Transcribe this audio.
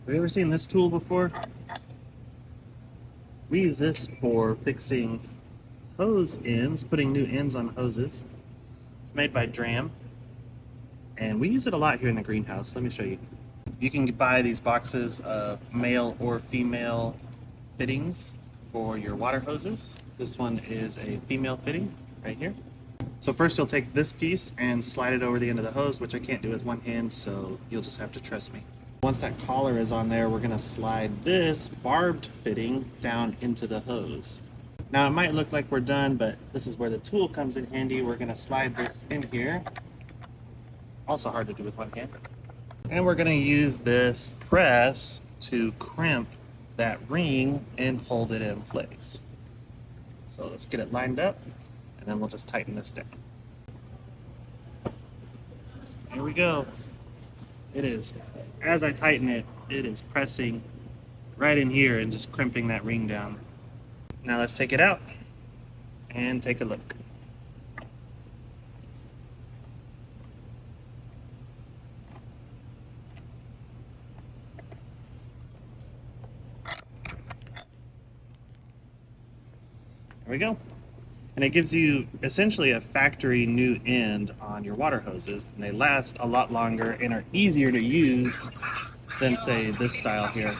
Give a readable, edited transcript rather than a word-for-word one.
Have you ever seen this tool before? We use this for fixing hose ends, putting new ends on hoses. It's made by Dram, and we use it a lot here in the greenhouse. Let me show you. You can buy these boxes of male or female fittings for your water hoses. This one is a female fitting right here. So first you'll take this piece and slide it over the end of the hose, which I can't do with one hand, so you'll just have to trust me. Once that collar is on there, we're gonna slide this barbed fitting down into the hose. Now it might look like we're done, but this is where the tool comes in handy. We're gonna slide this in here. Also hard to do with one hand. And we're gonna use this press to crimp that ring and hold it in place. So let's get it lined up, and then we'll just tighten this down. Here we go. It is, as I tighten it, it is pressing right in here and just crimping that ring down. Now let's take it out and take a look. There we go. And it gives you essentially a factory new end on your water hoses, and they last a lot longer and are easier to use than, say, this style here.